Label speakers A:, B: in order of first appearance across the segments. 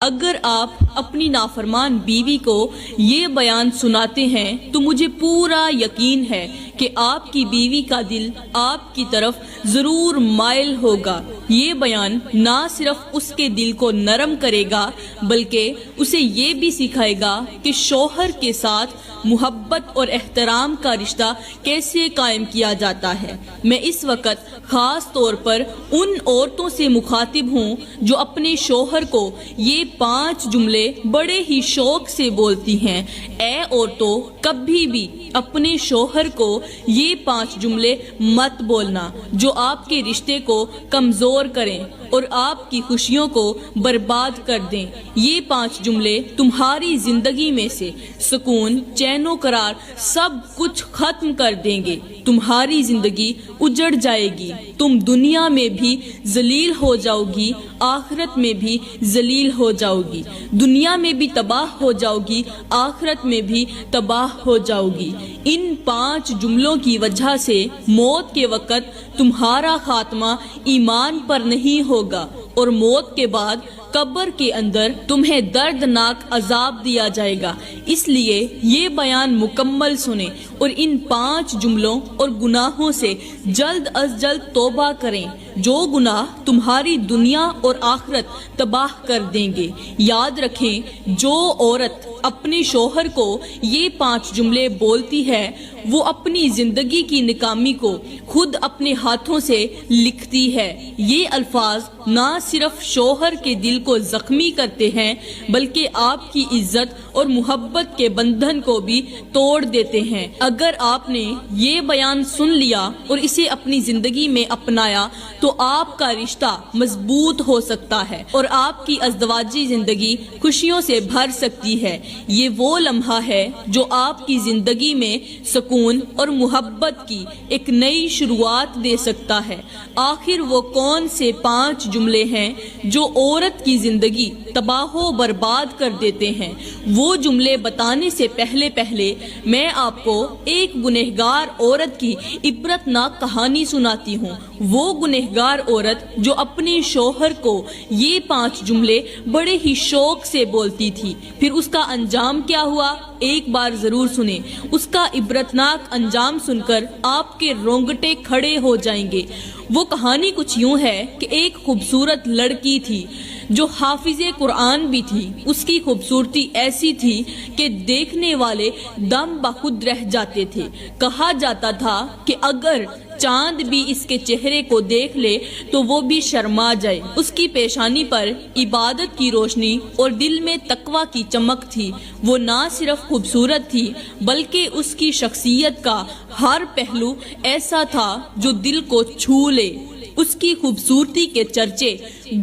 A: اگر آپ اپنی نافرمان بیوی کو یہ بیان سناتے ہیں تو مجھے پورا یقین ہے کہ آپ کی بیوی کا دل آپ کی طرف ضرور مائل ہوگا۔ یہ بیان نہ صرف اس کے دل کو نرم کرے گا بلکہ اسے یہ بھی سکھائے گا کہ شوہر کے ساتھ محبت اور احترام کا رشتہ کیسے قائم کیا جاتا ہے۔ میں اس وقت خاص طور پر ان عورتوں سے مخاطب ہوں جو اپنے شوہر کو یہ 5 جملے بڑے ہی شوق سے بولتی ہیں۔ اے عورتوں، کبھی بھی اپنے شوہر کو یہ 5 جملے مت بولنا جو آپ کے رشتے کو کمزور کریں اور آپ کی خوشیوں کو برباد کر دیں۔ یہ 5 جملے تمہاری زندگی میں سے سکون، چین و قرار سب کچھ ختم کر دیں گے۔ تمہاری زندگی اجڑ جائے گی، تم دنیا میں بھی ذلیل ہو جاؤ گی، آخرت میں بھی ذلیل ہو جاؤ گی، دنیا میں بھی تباہ ہو جاؤ گی، آخرت میں بھی تباہ ہو جاؤ گی۔ ان 5 جملوں کی وجہ سے موت کے وقت تمہارا خاتمہ ایمان پر نہیں ہوگا اور موت کے بعد قبر کے اندر تمہیں دردناک عذاب دیا جائے گا۔ اس لیے یہ بیان مکمل سنیں اور ان 5 جملوں اور گناہوں سے جلد از جلد توبہ کریں جو گناہ تمہاری دنیا اور آخرت تباہ کر دیں گے۔ یاد رکھیں، جو عورت اپنے شوہر کو یہ 5 جملے بولتی ہے وہ اپنی زندگی کی ناکامی کو خود اپنے ہاتھوں سے لکھتی ہے۔ یہ الفاظ نہ صرف شوہر کے دل کو زخمی کرتے ہیں بلکہ آپ کی عزت اور محبت کے بندھن کو بھی توڑ دیتے ہیں۔ اگر آپ نے یہ بیان سن لیا اور اسے اپنی زندگی میں اپنایا تو آپ کا رشتہ مضبوط ہو سکتا ہے اور آپ کی ازدواجی زندگی خوشیوں سے بھر سکتی ہے۔ یہ وہ لمحہ ہے جو آپ کی زندگی میں سکون اور محبت کی ایک نئی شروعات دے سکتا ہے۔ آخر وہ کون سے 5 جملے ہیں جو عورت کی زندگی تباہ و برباد کر دیتے ہیں؟ وہ جملے بتانے سے پہلے میں آپ کو ایک گنہگار عورت کی عبرتناک کہانی سناتی ہوں۔ وہ گنہگار عورت جو اپنے شوہر کو یہ 5 جملے بڑے ہی شوق سے بولتی تھی، پھر اس کا انجام کیا ہوا ایک بار ضرور سنیں۔ اس کا عبرتناک انجام سن کر آپ کے رونگٹے کھڑے ہو جائیں گے۔ وہ کہانی کچھ یوں ہے کہ ایک خوبصورت لڑکی تھی جو حافظ قرآن بھی تھی۔ اس کی خوبصورتی ایسی تھی کہ دیکھنے والے دم بخود رہ جاتے تھے۔ کہا جاتا تھا کہ اگر چاند بھی اس کے چہرے کو دیکھ لے تو وہ بھی شرما جائے۔ اس کی پیشانی پر عبادت کی روشنی اور دل میں تقویٰ کی چمک تھی۔ وہ نہ صرف خوبصورت تھی بلکہ اس کی شخصیت کا ہر پہلو ایسا تھا جو دل کو چھو لے۔ اس کی خوبصورتی کے چرچے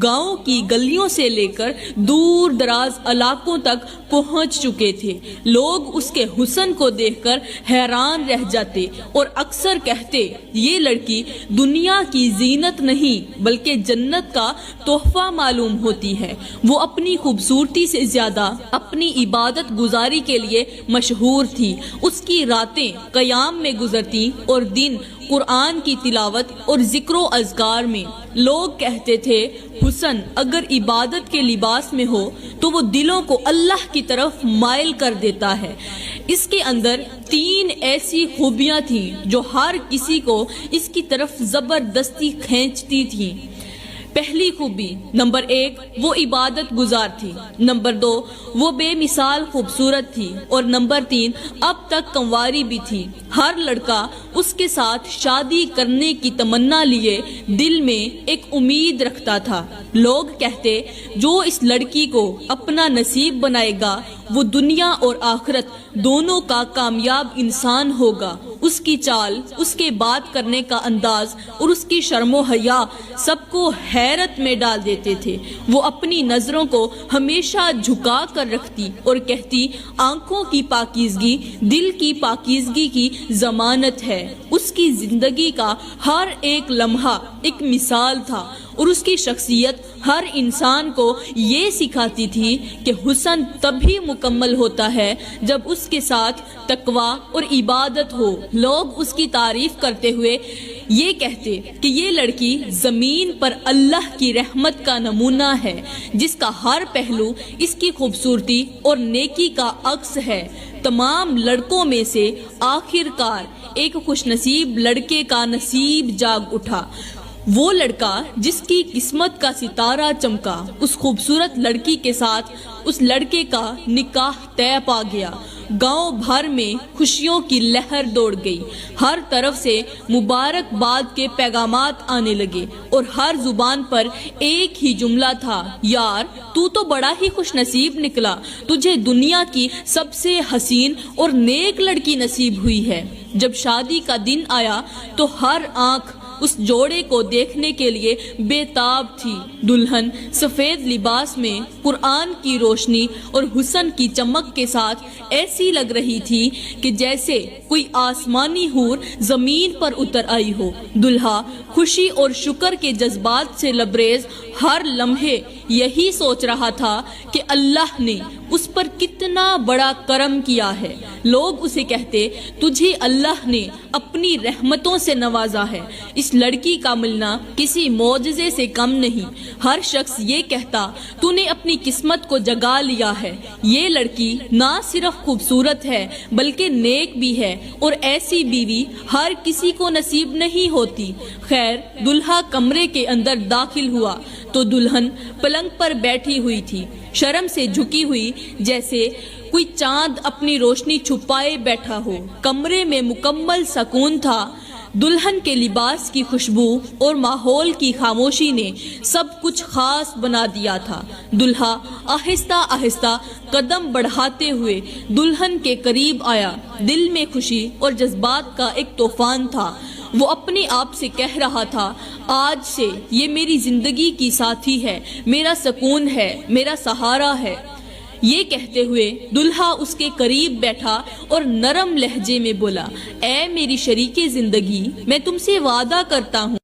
A: گاؤں کی گلیوں سے لے کر دور دراز علاقوں تک پہنچ چکے تھے۔ لوگ اس کے حسن کو دیکھ کر حیران رہ جاتے اور اکثر کہتے، یہ لڑکی دنیا کی زینت نہیں بلکہ جنت کا تحفہ معلوم ہوتی ہے۔ وہ اپنی خوبصورتی سے زیادہ اپنی عبادت گزاری کے لیے مشہور تھی۔ اس کی راتیں قیام میں گزرتی اور دن قرآن کی تلاوت اور ذکر و اذکار میں۔ لوگ کہتے تھے، حسن اگر عبادت کے لباس میں ہو تو وہ دلوں کو اللہ کی طرف مائل کر دیتا ہے۔ اس کے اندر 3 ایسی خوبیاں تھیں جو ہر کسی کو اس کی طرف زبردستی کھینچتی تھیں۔ پہلی خوبی، نمبر 1، وہ عبادت گزار تھی۔ نمبر 2، وہ بے مثال خوبصورت تھی۔ اور نمبر 3، اب تک کنواری بھی تھی۔ ہر لڑکا اس کے ساتھ شادی کرنے کی تمنا لیے دل میں ایک امید رکھتا تھا۔ لوگ کہتے، جو اس لڑکی کو اپنا نصیب بنائے گا وہ دنیا اور آخرت دونوں کا کامیاب انسان ہوگا۔ اس کی چال، اس کے بات کرنے کا انداز اور اس کی شرم و حیا سب کو حیرت میں ڈال دیتے تھے۔ وہ اپنی نظروں کو ہمیشہ جھکا کر رکھتی اور کہتی، آنکھوں کی پاکیزگی دل کی پاکیزگی کی ضمانت ہے۔ اس کی زندگی کا ہر ایک لمحہ ایک مثال تھا اور اس کی شخصیت ہر انسان کو یہ سکھاتی تھی کہ حسن تبھی مکمل ہوتا ہے جب اس کے ساتھ تقویٰ اور عبادت ہو۔ لوگ اس کی تعریف کرتے ہوئے یہ کہتے کہ یہ لڑکی زمین پر اللہ کی رحمت کا نمونہ ہے، جس کا ہر پہلو اس کی خوبصورتی اور نیکی کا عکس ہے۔ تمام لڑکوں میں سے آخر کار ایک خوش نصیب لڑکے کا نصیب جاگ اٹھا۔ وہ لڑکا جس کی قسمت کا ستارہ چمکا، اس خوبصورت لڑکی کے ساتھ اس لڑکے کا نکاح طے پا گیا۔ گاؤں بھر میں خوشیوں کی لہر دوڑ گئی، ہر طرف سے مبارکباد کے پیغامات آنے لگے اور ہر زبان پر ایک ہی جملہ تھا، یار تو بڑا ہی خوش نصیب نکلا، تجھے دنیا کی سب سے حسین اور نیک لڑکی نصیب ہوئی ہے۔ جب شادی کا دن آیا تو ہر آنکھ اس جوڑے کو دیکھنے کے لیے بے تاب تھی۔ دلہن سفید لباس میں قرآن کی روشنی اور حسن کی چمک کے ساتھ ایسی لگ رہی تھی کہ جیسے کوئی آسمانی حور زمین پر اتر آئی ہو۔ دلہا خوشی اور شکر کے جذبات سے لبریز ہر لمحے یہی سوچ رہا تھا کہ اللہ نے اس پر کتنا بڑا کرم کیا ہے۔ لوگ اسے کہتے، تجھے اللہ نے اپنی رحمتوں سے نوازا ہے، اس لڑکی کا ملنا کسی معجزے سے کم نہیں۔ ہر شخص یہ کہتا، تو نے اپنی قسمت کو جگا لیا ہے، یہ لڑکی نہ صرف خوبصورت ہے بلکہ نیک بھی ہے، اور ایسی بیوی ہر کسی کو نصیب نہیں ہوتی۔ خیر، دلہا کمرے کے اندر داخل ہوا تو دلہن پلنگ پر بیٹھی ہوئی تھی، شرم سے جھکی ہوئی، جیسے کوئی چاند اپنی روشنی چھپائے بیٹھا ہو۔ کمرے میں مکمل سکون تھا۔ دلہن کے لباس کی خوشبو اور ماحول کی خاموشی نے سب کچھ خاص بنا دیا تھا۔ دلہا آہستہ آہستہ قدم بڑھاتے ہوئے دلہن کے قریب آیا۔ دل میں خوشی اور جذبات کا ایک طوفان تھا۔ وہ اپنے آپ سے کہہ رہا تھا، آج سے یہ میری زندگی کی ساتھی ہے، میرا سکون ہے، میرا سہارا ہے۔ یہ کہتے ہوئے دلہا اس کے قریب بیٹھا اور نرم لہجے میں بولا، اے میری شریک زندگی، میں تم سے وعدہ کرتا ہوں